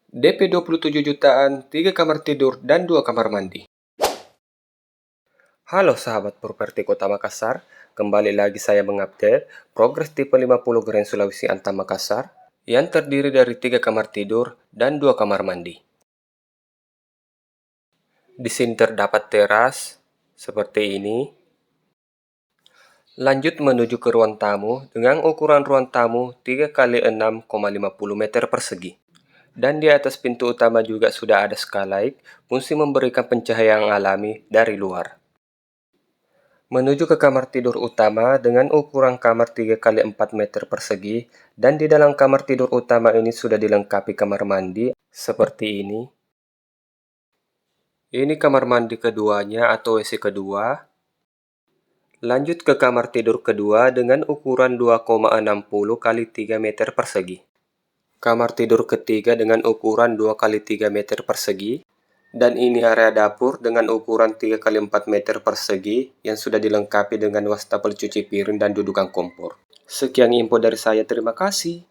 DP 27 jutaan, 3 kamar tidur, dan 2 kamar mandi. Halo sahabat properti Kota Makassar, kembali lagi saya mengupdate progres tipe 50 Grand Sulawesi Antam Makassar yang terdiri dari 3 kamar tidur dan 2 kamar mandi. Di sini terdapat teras seperti ini. Lanjut menuju ke ruang tamu dengan ukuran ruang tamu 3 kali 6,50 meter persegi. Dan di atas pintu utama juga sudah ada skylight, fungsi memberikan pencahayaan alami dari luar. Menuju ke kamar tidur utama dengan ukuran kamar 3 kali 4 meter persegi, dan di dalam kamar tidur utama ini sudah dilengkapi kamar mandi seperti ini. Ini kamar mandi keduanya atau WC kedua. Lanjut ke kamar tidur kedua dengan ukuran 2,60 kali 3 meter persegi. Kamar tidur ketiga dengan ukuran 2 kali 3 meter persegi. Dan ini area dapur dengan ukuran 3 kali 4 meter persegi yang sudah dilengkapi dengan wastafel cuci piring dan dudukan kompor. Sekian info dari saya, terima kasih.